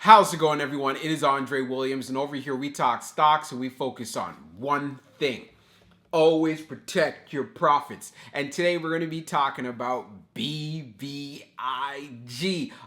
How's it going, everyone? It is Andre Williams, and over here we talk stocks and we focus on one thing. Always protect your profits. And today we're going to be talking about BBIG.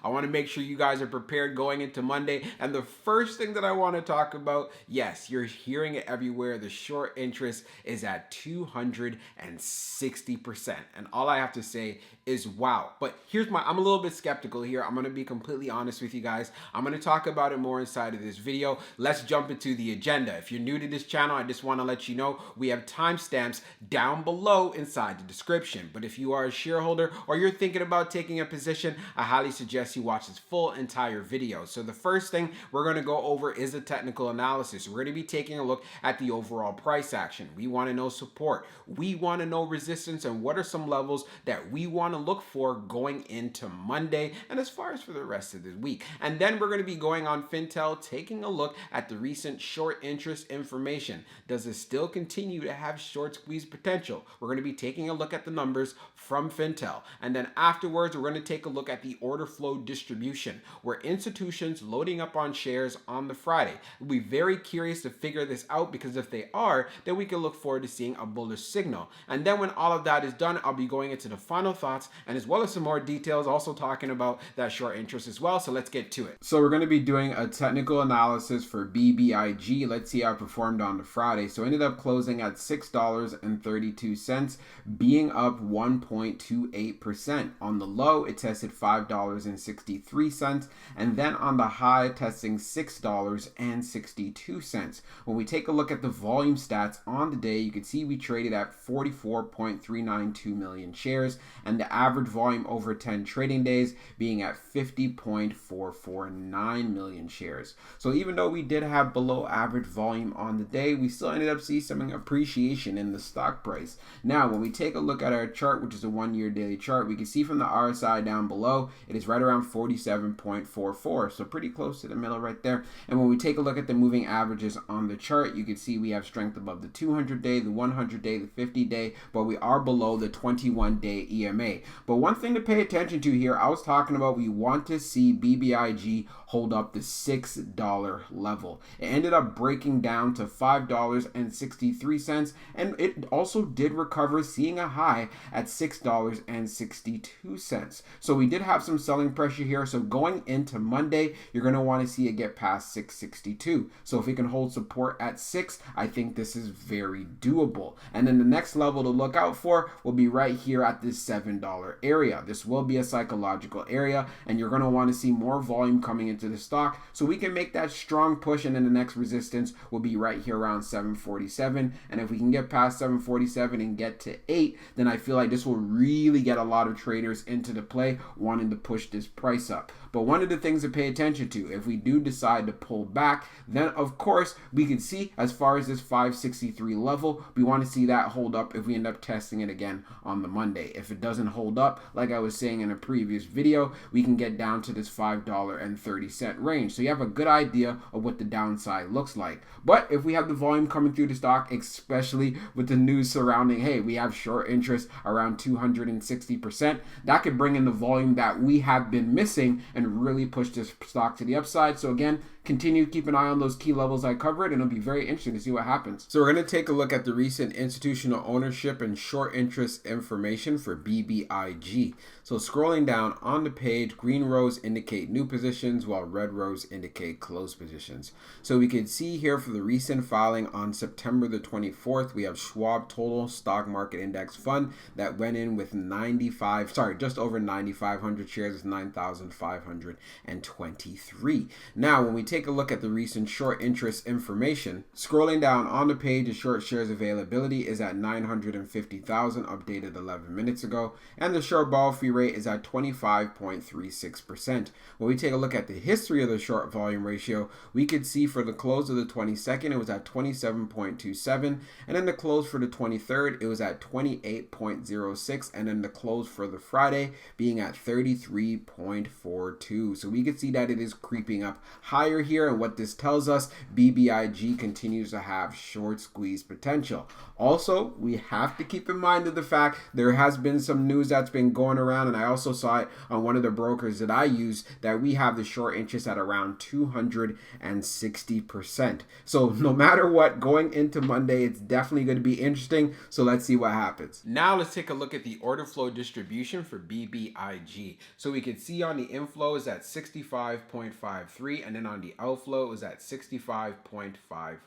I want to make sure you guys are prepared going into Monday. And the first thing that I want to talk about, yes, you're hearing it everywhere. The short interest is at 260%. And all I have to say is wow. But I'm a little bit skeptical here. I'm going to be completely honest with you guys. I'm going to talk about it more inside of this video. Let's jump into the agenda. If you're new to this channel, I just want to let you know we have timestamps down below inside the description. But if you are a shareholder or you're thinking about taking a position, I highly suggest you watch this full entire video. So the first thing we're going to go over is the technical analysis. We're going to be taking a look at the overall price action. We want to know support. We want to know resistance and what are some levels that we want to look for going into Monday and as far as for the rest of the week. And then we're going to be going on Fintel, taking a look at the recent short interest information. Does it still continue to have short squeeze potential? We're going to be taking a look at the numbers from Fintel. And then afterwards, we're going to take a look at the order flow distribution, where institutions loading up on shares on the Friday. We'll be very curious to figure this out, because if they are, then we can look forward to seeing a bullish signal. And then when all of that is done, I'll be going into the final thoughts and as well as some more details, also talking about that short interest as well. So let's get to it. So we're going to be doing a technical analysis for BBIG. Let's see how it performed on the Friday. So it ended up closing at $6.32, being up 1.28%. On the low, it tested $5.63, and then on the high, testing $6.62. When we take a look at the volume stats on the day, you can see we traded at 44.392 million shares, and the average volume over 10 trading days being at 50.449 million shares. So even though we did have below average volume on the day, we still ended up seeing some appreciation in the stock price. Now, when we take a look at our chart, which is a 1-year daily chart, we can see from the RSI down below, it is right around 47.44, so pretty close to the middle right there. And when we take a look at the moving averages on the chart, you can see we have strength above the 200-day, the 100-day, the 50-day, but we are below the 21-day EMA. But one thing to pay attention to here, I was talking about we want to see BBIG hold up the $6 level. It ended up breaking down to $5.63, and it also did recover, seeing a high at $6.62. So we did have some selling pressure here. So going into Monday, you're going to want to see it get past $6.62. So if we can hold support at $6, I think this is very doable. And then the next level to look out for will be right here at this $7 area. This will be a psychological area, and you're going to want to see more volume coming into the stock so we can make that strong push. And then the next resistance will be right here around 747. And if we can get past 747 and get to 8, then I feel like this will really get a lot of traders into the play wanting to push this price up. But one of the things to pay attention to, if we do decide to pull back, then of course we can see as far as this 563 level, we want to see that hold up if we end up testing it again on the Monday. If it doesn't hold up, like I was saying in a previous video, we can get down to this $5.30 range. So you have a good idea of what the downside looks like. But if we have the volume coming through the stock, especially with the news surrounding, hey, we have short interest around 260%, that could bring in the volume that we have been missing and really push this stock to the upside. So again, continue to keep an eye on those key levels I covered, and it'll be very interesting to see what happens. So we're going to take a look at the recent institutional ownership and short interest information for BBIG. So scrolling down on the page, green rows indicate new positions while red rows indicate closed positions. So we can see here for the recent filing on September the 24th, we have Schwab Total Stock Market Index Fund that went in with just over 9,500 shares, is 9,523. Now, when we take a look at the recent short interest information, scrolling down on the page, the short shares availability is at 950,000, updated 11 minutes ago, and the short borrow fee rate is at 25.36%. When we take a look at the history of the short volume ratio, we could see for the close of the 22nd, it was at 27.27, and then the close for the 23rd, it was at 28.06, and then the close for the Friday being at 33.42. So we could see that it is creeping up higher higher here, and what this tells us, BBIG continues to have short squeeze potential. Also, we have to keep in mind of the fact there has been some news that's been going around, and I also saw it on one of the brokers that I use, that we have the short interest at around 260%. So no matter what, going into Monday, it's definitely going to be interesting. So let's see what happens. Now let's take a look at the order flow distribution for BBIG. So we can see on the inflow is at 65.53, and then on the outflow is at 65.51.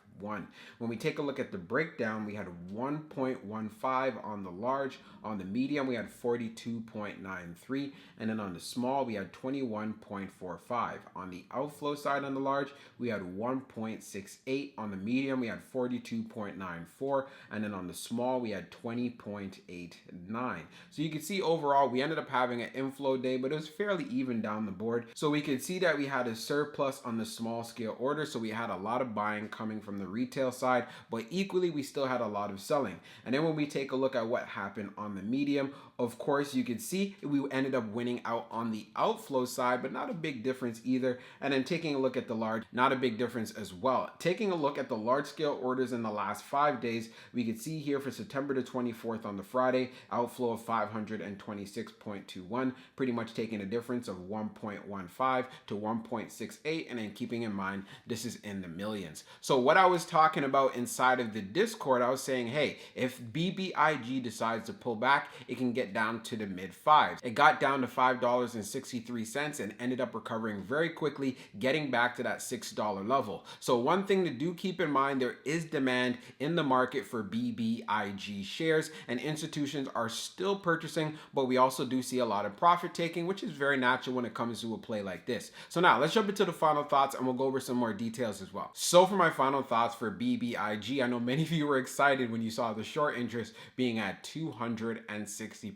When we take a look at the breakdown, we had 1.15 on the large. On the medium, we had 42.93, and then on the small, we had 21.45. On the outflow side on the large, we had 1.68. On the medium, we had 42.94, and then on the small, we had 20.89. So you can see overall, we ended up having an inflow day, but it was fairly even down the board. So we could see that we had a surplus on the small scale order, so we had a lot of buying coming from the retail side, but equally we still had a lot of selling. And then when we take a look at what happened on the medium, of course you can see we ended up winning out on the outflow side, but not a big difference either. And then taking a look at the large, not a big difference as well. Taking a look at the large scale orders in the last 5 days, we could see here for September the 24th on the Friday, outflow of 526.21, pretty much taking a difference of 1.15 to 1.68, and then keeping in mind this is in the millions. So what I was talking about inside of the Discord, I was saying, hey, if BBIG decides to pull back, it can get down to the mid fives. It got down to $5.63 and ended up recovering very quickly, getting back to that $6 level. So one thing to do keep in mind, there is demand in the market for BBIG shares, and institutions are still purchasing, but we also do see a lot of profit taking, which is very natural when it comes to a play like this. So now let's jump into the final thoughts, and we'll go over some more details as well. So for my final thoughts for BBIG, I know many of you were excited when you saw the short interest being at 260%.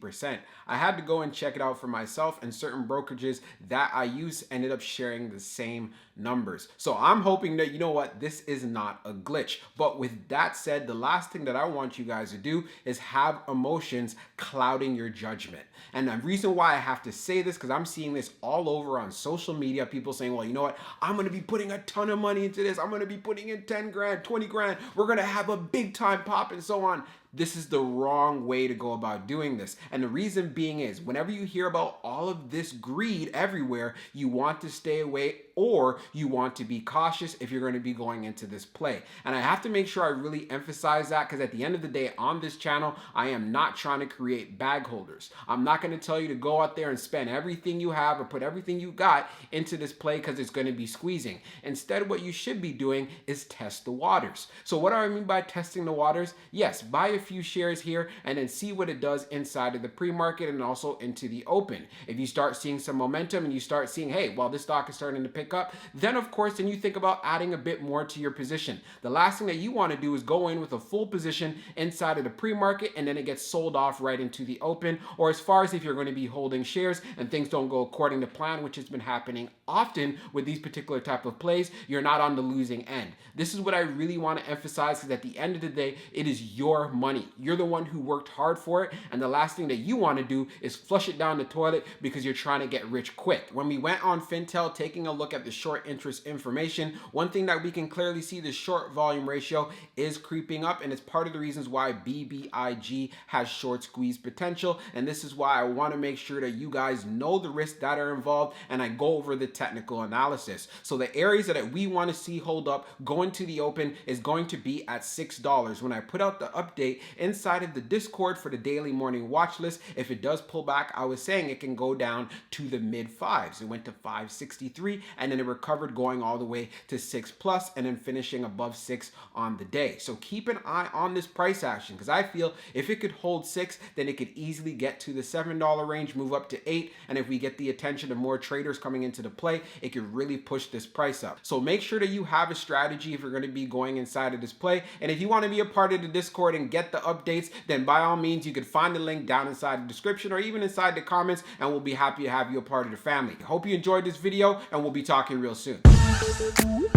I had to go and check it out for myself, and certain brokerages that I use ended up sharing the same numbers. So I'm hoping that, you know what, this is not a glitch. But with that said, the last thing that I want you guys to do is have emotions clouding your judgment. And the reason why I have to say this, because I'm seeing this all over on social media, people saying, well, you know what, I'm going to be putting a ton of money into this. I'm going to be putting in 10 grand, 20 grand. We're going to have a big time pop and so on. This is the wrong way to go about doing this. And the reason being is, whenever you hear about all of this greed everywhere, you want to stay away, or you want to be cautious if you're going to be going into this play. And I have to make sure I really emphasize that, because at the end of the day on this channel, I am not trying to create bag holders. I'm not going to tell you to go out there and spend everything you have or put everything you got into this play because it's going to be squeezing. Instead, what you should be doing is test the waters. So what do I mean by testing the waters? Yes, buy a few shares here and then see what it does inside of the pre-market and also into the open. If you start seeing some momentum and you start seeing, hey, well, this stock is starting to pick up, then of course, then you think about adding a bit more to your position. The last thing that you want to do is go in with a full position inside of the pre-market and then it gets sold off right into the open, or as far as if you're going to be holding shares and things don't go according to plan, which has been happening often with these particular type of plays, you're not on the losing end. This is what I really want to emphasize, because at the end of the day, it is your money. You're the one who worked hard for it, and the last thing that you want to do is flush it down the toilet because you're trying to get rich quick. When we went on Fintel taking a look at the short interest information, one thing that we can clearly see, the short volume ratio is creeping up, and it's part of the reasons why BBIG has short squeeze potential. And this is why I want to make sure that you guys know the risks that are involved, and I go over the technical analysis. So the areas that we want to see hold up going to the open is going to be at $6. When I put out the update inside of the Discord for the daily morning watch list, if it does pull back, I was saying it can go down to the mid fives. It went to 563 and then it recovered going all the way to 6+ and then finishing above 6 on the day. So keep an eye on this price action, because I feel if it could hold 6, then it could easily get to the $7 range, move up to 8, and if we get the attention of more traders coming into the play, it could really push this price up. So make sure that you have a strategy if you're going to be going inside of this play. And if you want to be a part of the Discord and get the updates, then by all means you can find the link down inside the description or even inside the comments, and we'll be happy to have you a part of the family. Hope you enjoyed this video, and we'll be talking real soon.